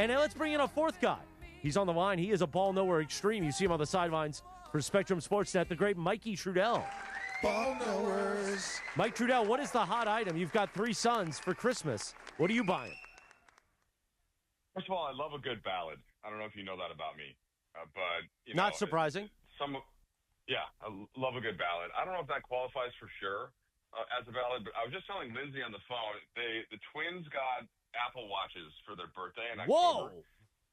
And now let's bring in a fourth guy. He's on the line. He is a ball nowhere extreme. You see him on the sidelines for Spectrum Sportsnet, the great Mikey Trudell. Ball knowers. Mike Trudell, what is the hot item? You've got 3 sons for Christmas. What are you buying? First of all, I love a good ballad. I don't know if you know that about me, but Not surprising. I love a good ballad. I don't know if that qualifies for sure as a ballad, but I was just telling Lindsay on the phone. The twins got Apple Watches for their birthday in October. Whoa!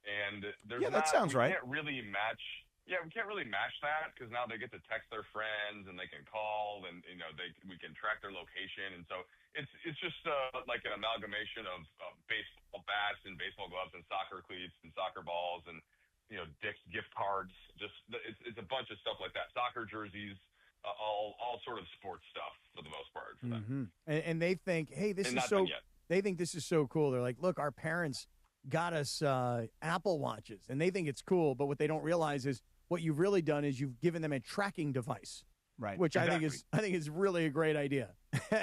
And that sounds right. We can't really match that because now they get to text their friends and they can call and we can track their location, and so it's just like an amalgamation of baseball bats and baseball gloves and soccer cleats and soccer balls and Dick's gift cards. Just it's a bunch of stuff like that. Soccer jerseys, all sort of sports stuff for the most part for them. And they think, hey, this is so. They think this is so cool. They're like, look, our parents got us Apple Watches, and they think it's cool. But what they don't realize is what you've really done is you've given them a tracking device, right? Which I think is really a great idea.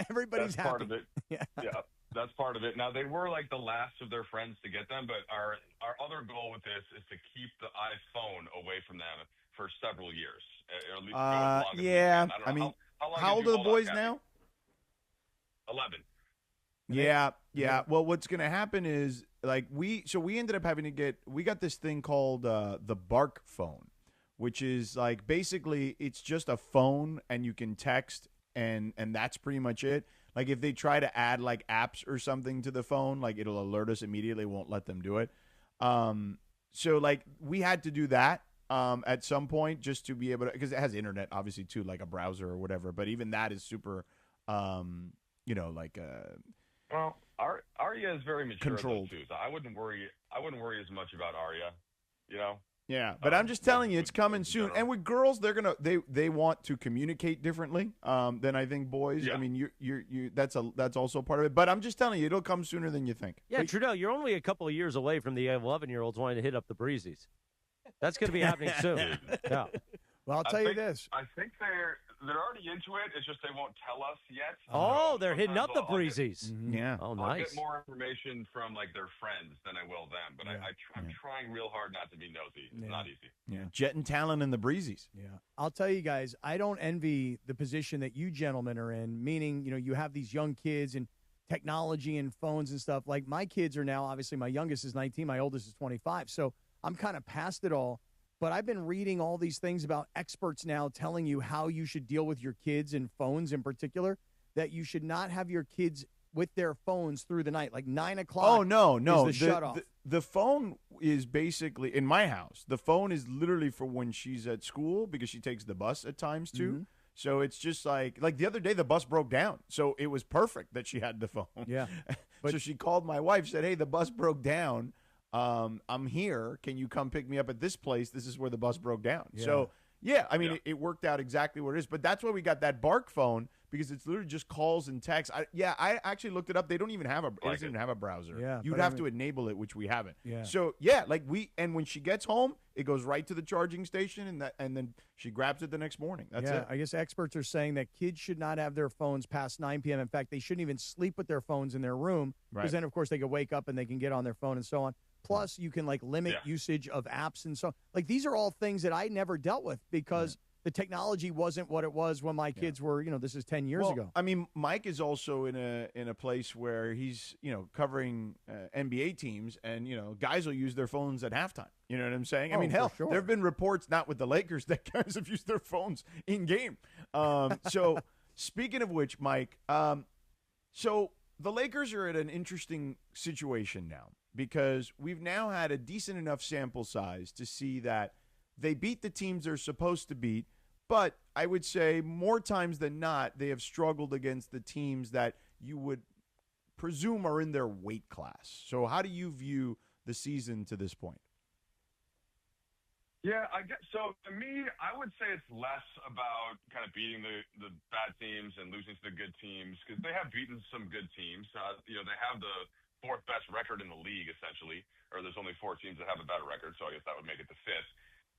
Everybody's happy. Part of it. Yeah, that's part of it. Now they were like the last of their friends to get them, but our other goal with this is to keep the iPhone away from them for several years, or at least yeah. I mean, how old are the boys now? 11. Yeah. Well, what's going to happen is we ended up having to we got this thing called the Bark phone, which is like basically it's just a phone and you can text and that's pretty much it. Like if they try to add like apps or something to the phone, like it'll alert us immediately, won't let them do it. So like we had to do that at some point just to be able to, because it has internet obviously too, like a browser or whatever. But even that is super, Well, Arya is very mature controlled too, so I wouldn't worry as much about Arya, Yeah, but I'm just telling you, it's coming soon. And with girls, they want to communicate differently than I think boys. Yeah. I mean, you that's also part of it. But I'm just telling you, it'll come sooner than you think. Yeah, Trudell, you're only a couple of years away from the 11-year-olds wanting to hit up the breezies. That's going to be happening soon. Yeah. Well, I'll tell you this. I think they're already into it. It's just they won't tell us yet. Oh, they're hitting up the breezies. Yeah. Oh, I'll nice. get more information from like their friends than I will them. But I'm trying real hard not to be nosy. It's not easy. Yeah. Jet and Talon and the breezies. Yeah. I'll tell you guys, I don't envy the position that you gentlemen are in, meaning, you have these young kids and technology and phones and stuff. Like my kids are now, obviously my youngest is 19, my oldest is 25. So I'm kind of past it all. But I've been reading all these things about experts now telling you how you should deal with your kids and phones in particular, that you should not have your kids with their phones through the night, like 9 o'clock. Oh, no. Is the shut off. The phone is basically, in my house, the phone is literally for when she's at school because she takes the bus at times too. Mm-hmm. So it's just like the other day, the bus broke down. So it was perfect that she had the phone. Yeah. So she called my wife, said, hey, the bus broke down. I'm here. Can you come pick me up at this place? This is where the bus broke down. Yeah. So, I mean, it worked out exactly what it is. But that's why we got that Bark phone, because it's literally just calls and texts. I actually looked it up. They don't even have it doesn't even have a browser. Yeah, You'd have to enable it, which we haven't. Yeah. So, and when she gets home, it goes right to the charging station, and then she grabs it the next morning. That's it. I guess experts are saying that kids should not have their phones past 9 p.m. In fact, they shouldn't even sleep with their phones in their room, because then, of course, they could wake up and they can get on their phone and so on. Plus, you can limit usage of apps and so on. These are all things that I never dealt with because the technology wasn't what it was when my kids were. This is 10 years ago. I mean, Mike is also in a place where he's covering NBA teams, and guys will use their phones at halftime. You know what I'm saying? I mean, hell, there have been reports not with the Lakers that guys have used their phones in game. So speaking of which, Mike, so the Lakers are at an interesting situation now, because we've now had a decent enough sample size to see that they beat the teams they're supposed to beat, but I would say more times than not, they have struggled against the teams that you would presume are in their weight class. So how do you view the season to this point? Yeah, I guess so. To me, I would say it's less about kind of beating the bad teams and losing to the good teams, because they have beaten some good teams. They have the fourth best record in the league, essentially, or there's only 4 teams that have a better record, so I guess that would make it the 5th.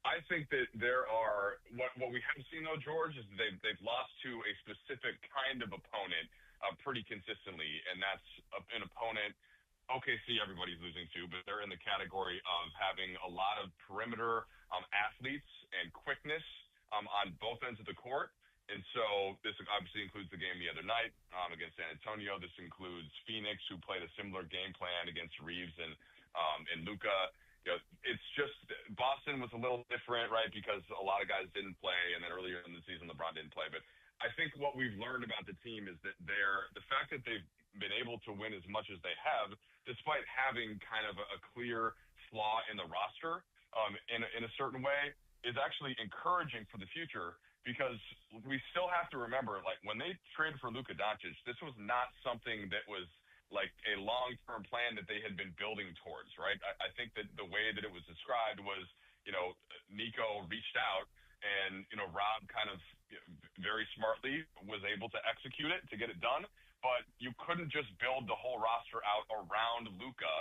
I think that there are what we have seen though, George, is they've lost to a specific kind of opponent pretty consistently, and that's an opponent OKC, everybody's losing to, but they're in the category of having a lot of perimeter athletes and quickness on both ends of the court. And so this obviously includes the game the other night against San Antonio. This includes Phoenix, who played a similar game plan against Reeves and Luka. You know, it's just Boston was a little different, right? Because a lot of guys didn't play, and then earlier in the season, LeBron didn't play. But I think what we've learned about the team is that the fact that they've been able to win as much as they have, despite having kind of a clear flaw in the roster in a certain way, is actually encouraging for the future, because we still have to remember, like, when they traded for Luka Doncic, this was not something that was like a long-term plan that they had been building towards, right? I think that the way that it was described was, Nico reached out and, Rob kind of very smartly was able to execute it to get it done. But you couldn't just build the whole roster out around Luka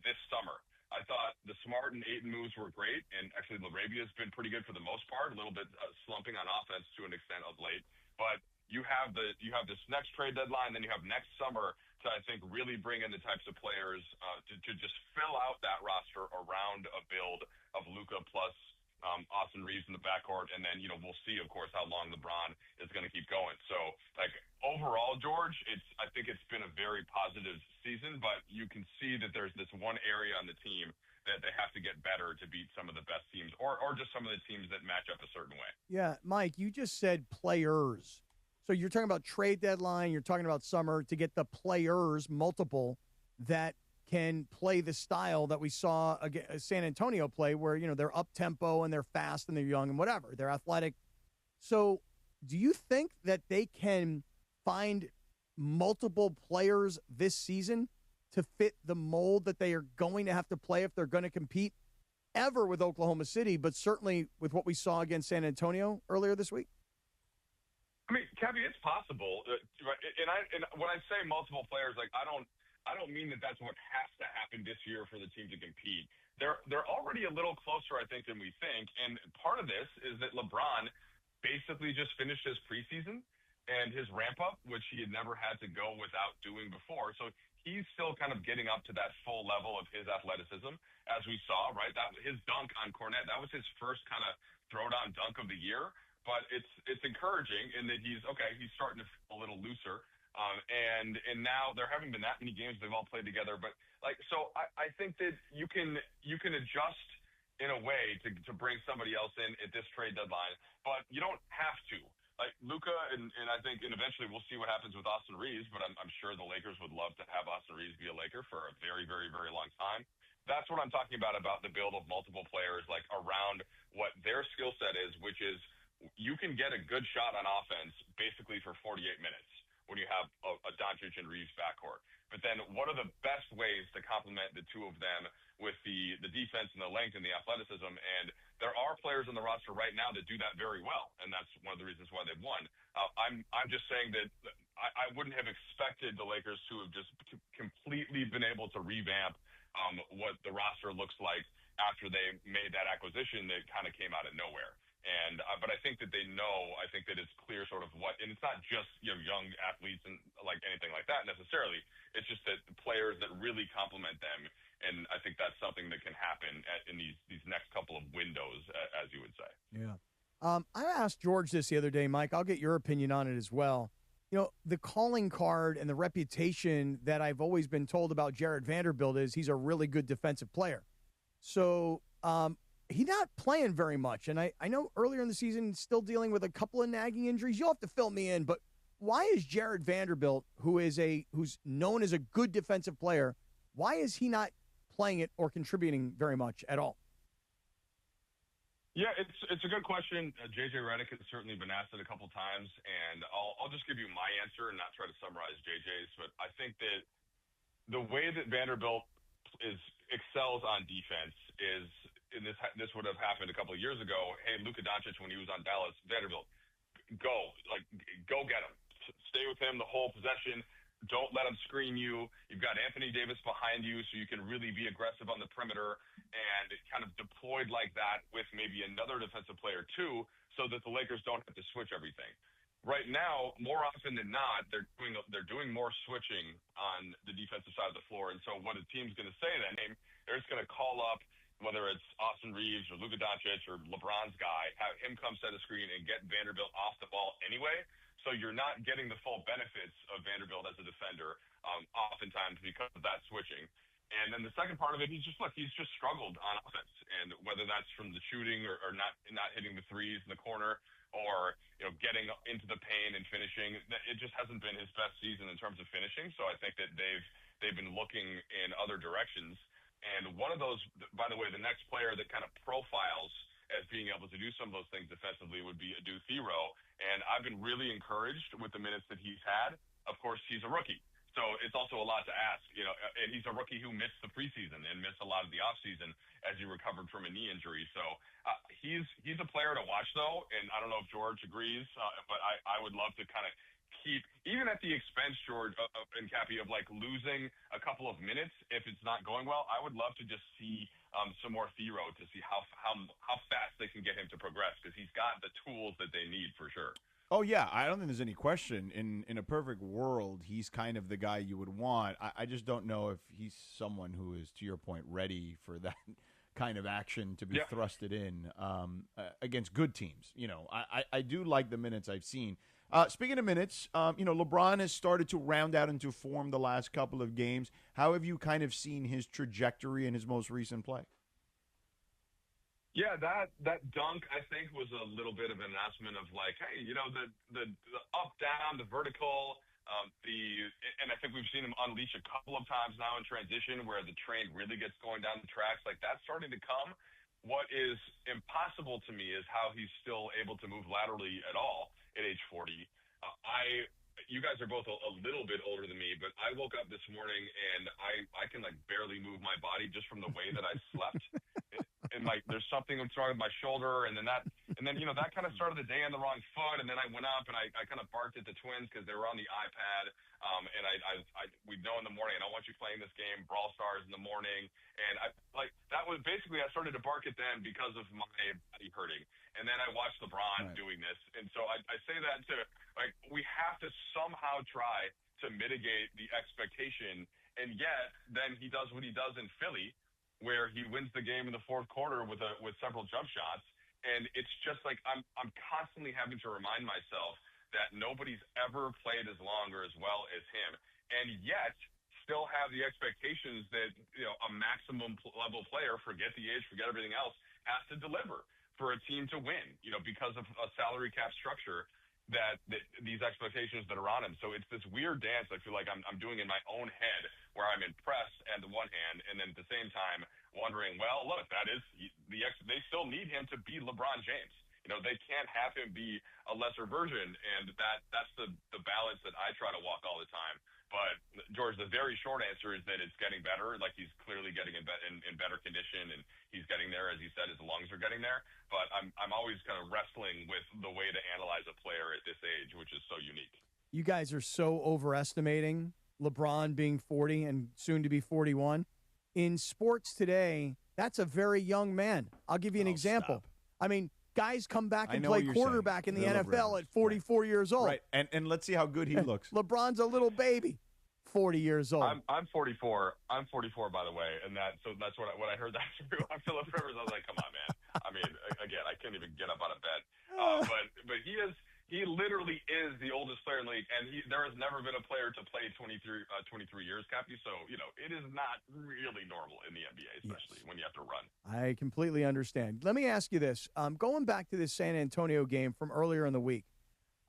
this summer. I thought the Smart and Ayton moves were great, and actually LaRabia's been pretty good for the most part, a little bit slumping on offense to an extent of late. But you have this next trade deadline, then you have next summer to, I think, really bring in the types of players to just fill out that roster around a build of Luka plus Austin Reeves in the backcourt, and then we'll see, of course, how long LeBron is going to keep going. So, like, overall, George, I think it's been a very positive season, but you can see that there's this one area on the team that they have to get better to beat some of the best teams, or just some of the teams that match up a certain way. Yeah, Mike, you just said players. So you're talking about trade deadline, you're talking about summer to get the players, multiple, that can play the style that we saw San Antonio play, where, they're up-tempo and they're fast and they're young and whatever. They're athletic. So do you think that they can find multiple players this season to fit the mold that they are going to have to play if they're going to compete ever with Oklahoma City, but certainly with what we saw against San Antonio earlier this week? I mean, Kevin, it's possible. And when I say multiple players, like, I don't mean that that's what has to happen this year for the team to compete. They're already a little closer, I think, than we think. And part of this is that LeBron basically just finished his preseason and his ramp up, which he had never had to go without doing before. So he's still kind of getting up to that full level of his athleticism, as we saw, right? That his dunk on Cornette, that was his first kind of throwdown dunk of the year. But it's encouraging in that he's starting to feel a little looser. And now there haven't been that many games they've all played together, but so I think that you can adjust in a way to bring somebody else in at this trade deadline, but you don't have to. Like Luka and I think, and eventually we'll see what happens with Austin Reeves, but I'm sure the Lakers would love to have Austin Reeves be a Laker for a very, very, very long time. That's what I'm talking about the build of multiple players, like, around what their skill set is, which is you can get a good shot on offense basically for 48 minutes when you have a Doncic and Reeves backcourt. But then what are the best ways to complement the two of them with the defense and the length and the athleticism? And there are players on the roster right now that do that very well, and that's one of the reasons why they've won. I'm just saying that I wouldn't have expected the Lakers to have just completely been able to revamp what the roster looks like after they made that acquisition that kind of came out of nowhere. But I think that they know. I think that it's clear sort of what, and it's not just young athletes and like anything like that necessarily. It's just that the players that really complement them, and I think that's something that can happen in these next couple of windows, as you would say. Yeah. I asked George this the other day, Mike. I'll get your opinion on it as well. The calling card and the reputation that I've always been told about Jarred Vanderbilt is he's a really good defensive player. So. He's not playing very much, and I know earlier in the season still dealing with a couple of nagging injuries. You'll have to fill me in, but why is Jarred Vanderbilt, who's known as a good defensive player, why is he not playing it or contributing very much at all? Yeah, it's a good question. JJ Redick has certainly been asked it a couple times, and I'll just give you my answer and not try to summarize JJ's. But I think that the way that Vanderbilt excels on defense is. And this would have happened a couple of years ago. Hey, Luka Doncic, when he was on Dallas, Vanderbilt, go get him. Stay with him the whole possession. Don't let him screen you. You've got Anthony Davis behind you, so you can really be aggressive on the perimeter and kind of deployed like that with maybe another defensive player too, so that the Lakers don't have to switch everything. right now, more often than not, they're doing more switching on the defensive side of the floor. And so what a team's going to say then, they're just going to call up, whether it's Austin Reeves or Luka Doncic or LeBron's guy, have him come set a screen and get Vanderbilt off the ball anyway. So you're not getting the full benefits of Vanderbilt as a defender, oftentimes because of that switching. And then the second part of it, he's just struggled on offense, and whether that's from the shooting or not hitting the threes in the corner, or getting into the paint and finishing, it just hasn't been his best season in terms of finishing. So I think that they've been looking in other directions. And one of those, by the way, the next player that kind of profiles as being able to do some of those things defensively would be Adu Thero. And I've been really encouraged with the minutes that he's had. Of course, he's a rookie, so it's also a lot to ask, and he's a rookie who missed the preseason and missed a lot of the offseason as he recovered from a knee injury. So he's a player to watch, though, and I don't know if George agrees, but I would love to kind of keep, even at the expense, George and Cappy, of like losing a couple of minutes if it's not going well. I would love to just see some more Thero to see how fast they can get him to progress, because he's got the tools that they need for sure. Oh, yeah. I don't think there's any question. In a perfect world, he's kind of the guy you would want. I just don't know if he's someone who is, to your point, ready for that kind of action to be thrusted in against good teams. I do like the minutes I've seen. Speaking of minutes, LeBron has started to round out into form the last couple of games. How have you kind of seen his trajectory in his most recent play? Yeah, that dunk, I think, was a little bit of an announcement of like, hey, the up, down, the vertical, and I think we've seen him unleash a couple of times now in transition where the train really gets going down the tracks. Like, that's starting to come. What is impossible to me is how he's still able to move laterally at all at age 40. You guys are both a little bit older than me, but I woke up this morning and I can like barely move my body just from the way that I slept. And like, there's something that's wrong with my shoulder, and then that kind of started the day on the wrong foot. And then I went up and I kind of barked at the twins because they were on the iPad. And we know in the morning, I don't want you playing this game, Brawl Stars in the morning. And that was basically, I started to bark at them because of my body hurting. And then I watched LeBron doing this. And so I say that to, like, we have to somehow try to mitigate the expectation. And yet then he does what he does in Philly, where he wins the game in the fourth quarter with several jump shots. And it's just like I'm constantly having to remind myself that nobody's ever played as long or as well as him, and yet still have the expectations that a maximum level player, forget the age, forget everything else, has to deliver for a team to win, because of a salary cap structure that these expectations that are on him. So it's this weird dance I feel like I'm doing in my own head, where I'm impressed at the one hand, and then at the same time wondering, well, look, they still need him to be LeBron James. They can't have him be a lesser version, and that's the balance that I try to walk all the time. But George, the very short answer is that it's getting better. Like, he's clearly getting in better condition, and he's getting there, as he said, his lungs are getting there. But I'm always kind of wrestling with the way to analyze a player at this age, which is so unique. You guys are so overestimating LeBron being 40 and soon to be 41. In sports today, that's a very young man. I'll give you an example. Stop. I mean, guys come back and play quarterback in the NFL at 44 years old. Right, and let's see how good he looks. LeBron's a little baby, 40 years old. I'm 44. I'm 44, by the way, and that's what I heard that on Philip Rivers. I was like, come on, man. I mean, again, I couldn't even get up out of bed. But he literally is the oldest player in the league, and there has never been a player to play 23 years, Cappy. So, it is not really normal in the NBA, especially when you have to run. I completely understand. Let me ask you this. Going back to this San Antonio game from earlier in the week,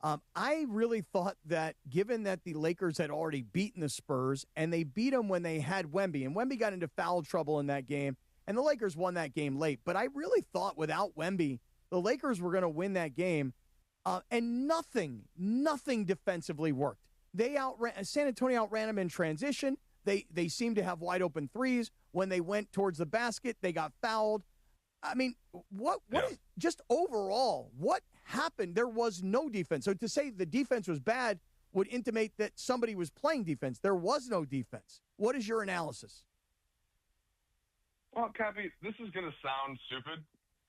I really thought that given that the Lakers had already beaten the Spurs, and they beat them when they had Wemby, and Wemby got into foul trouble in that game, and the Lakers won that game late. But I really thought without Wemby, the Lakers were going to win that game. And nothing defensively worked. San Antonio outran them in transition. They seemed to have wide open threes. When they went towards the basket, they got fouled. I mean, what is, just overall, what happened? There was no defense. So to say the defense was bad would intimate that somebody was playing defense. There was no defense. What is your analysis? Well, Cappy, this is going to sound stupid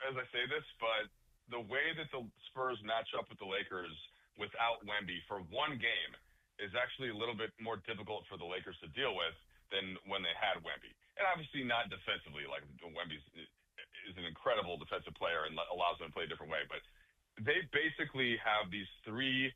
as I say this, but the way that the Spurs match up with the Lakers without Wemby for one game is actually a little bit more difficult for the Lakers to deal with than when they had Wemby. And obviously not defensively. Like, Wemby is an incredible defensive player and allows them to play a different way. But they basically have these three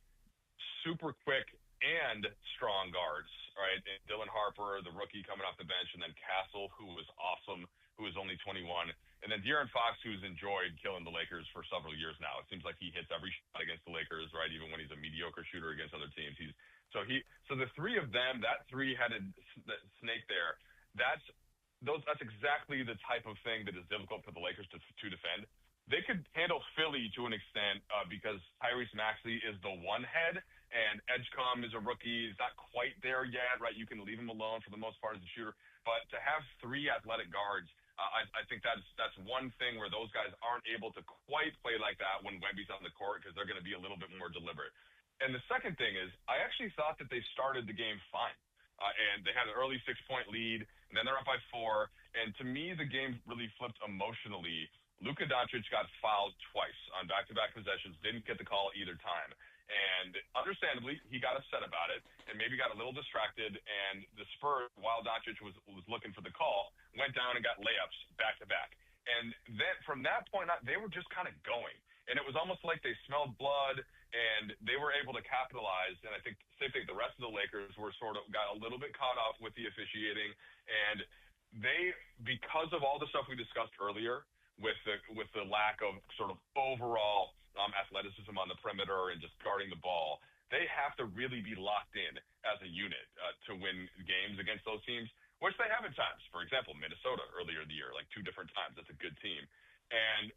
super quick and strong guards, right? And Dylan Harper, the rookie coming off the bench, and then Castle, who was awesome, who is only 21. And then De'Aaron Fox, who's enjoyed killing the Lakers for several years now. It seems like he hits every shot against the Lakers, right? Even when he's a mediocre shooter against other teams. So the three of them, that three-headed snake there, that's exactly the type of thing that is difficult for the Lakers to defend. They could handle Philly to an extent because Tyrese Maxey is the one head, and Edgecombe is a rookie. He's not quite there yet, right? You can leave him alone for the most part as a shooter. But to have three athletic guards, I think that's one thing where those guys aren't able to quite play like that when Wemby's on the court because they're going to be a little bit more deliberate. And the second thing is I actually thought that they started the game fine. And they had an early 6-point lead, and then they're up by 4. And to me, the game really flipped emotionally. Luka Doncic got fouled twice on back-to-back possessions, didn't get the call either time. And understandably, he got upset about it and maybe got a little distracted. And the Spurs, while Doncic was looking for the call, went down and got layups back-to-back. And then from that point on, they were just kind of going. And it was almost like they smelled blood, and they were able to capitalize. And I think same thing, the rest of the Lakers were got a little bit caught up with the officiating. And they, because of all the stuff we discussed earlier, with the lack of sort of overall athleticism on the perimeter and just guarding the ball, they have to really be locked in as a unit to win games against those teams, which they have at times. For example, Minnesota earlier in the year, like 2 different times. That's a good team.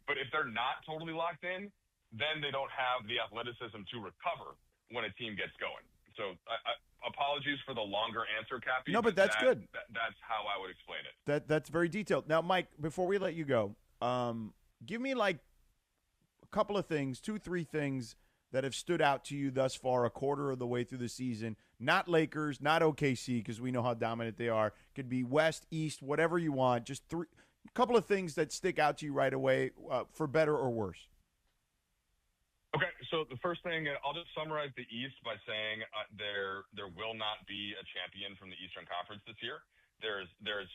But if they're not totally locked in, then they don't have the athleticism to recover when a team gets going. So apologies for the longer answer, Cappy. No, but that's good. That's how I would explain it. That's very detailed. Now, Mike, before we let you go, give me like a couple of things, 2-3 things that have stood out to you thus far, a quarter of the way through the season. Not Lakers, not OKC, because we know how dominant they are. Could be West, East, whatever you want. Just a couple of things that stick out to you right away, for better or worse. Okay, so the first thing, I'll just summarize the East by saying there will not be a champion from the Eastern Conference this year. There's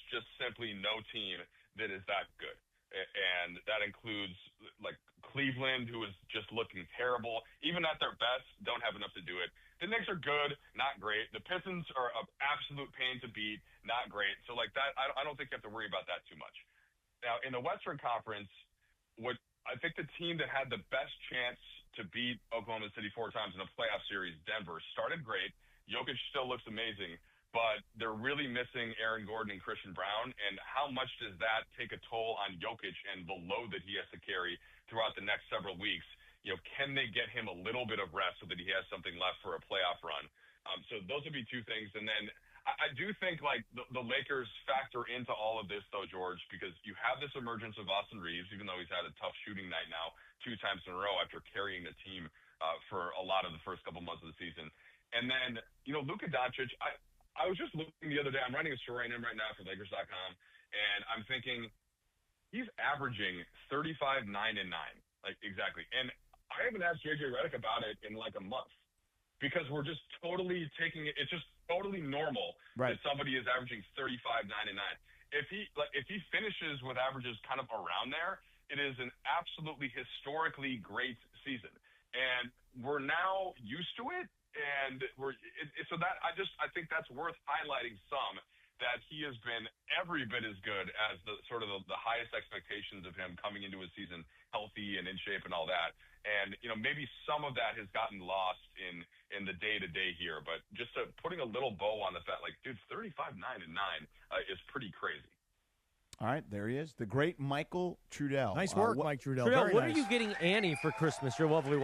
just simply no team that is that good. And that includes like Cleveland, who is just looking terrible. Even at their best, don't have enough to do it. The Knicks are good, not great. The Pistons are an absolute pain to beat, not great. So like that, I don't think you have to worry about that too much. Now, in the Western Conference, what I think the team that had the best chance to beat Oklahoma City 4 times in a playoff series, Denver, started great. Jokic still looks amazing, but they're really missing Aaron Gordon and Christian Brown. And how much does that take a toll on Jokic and the load that he has to carry throughout the next several weeks? Can they get him a little bit of rest so that he has something left for a playoff run? So those would be 2 things. And then I do think like the Lakers factor into all of this, though, George, because you have this emergence of Austin Reeves, even though he's had a tough shooting night now 2 times in a row after carrying the team for a lot of the first couple months of the season. And then, Luka Doncic, I was just looking the other day. I'm writing a story in right now for Lakers.com, and I'm thinking he's averaging 35, 9, and 9. Like, exactly. And I haven't asked JJ Redick about it in like a month because we're just totally taking it. It's just totally normal that somebody is averaging 35, 9, and 9. If he finishes with averages kind of around there, it is an absolutely historically great season. And we're now used to it. And I think that's worth highlighting some, that he has been every bit as good as the highest expectations of him coming into his season healthy and in shape and all that. And, maybe some of that has gotten lost in the day-to-day here, but just putting a little bow on the fact, like, dude, 35, 9, and 9 is pretty crazy. All right, there he is, the great Michael Trudell. Nice work, Mike Trudell. Trudell, Very what nice. are you getting Annie for Christmas? Your lovely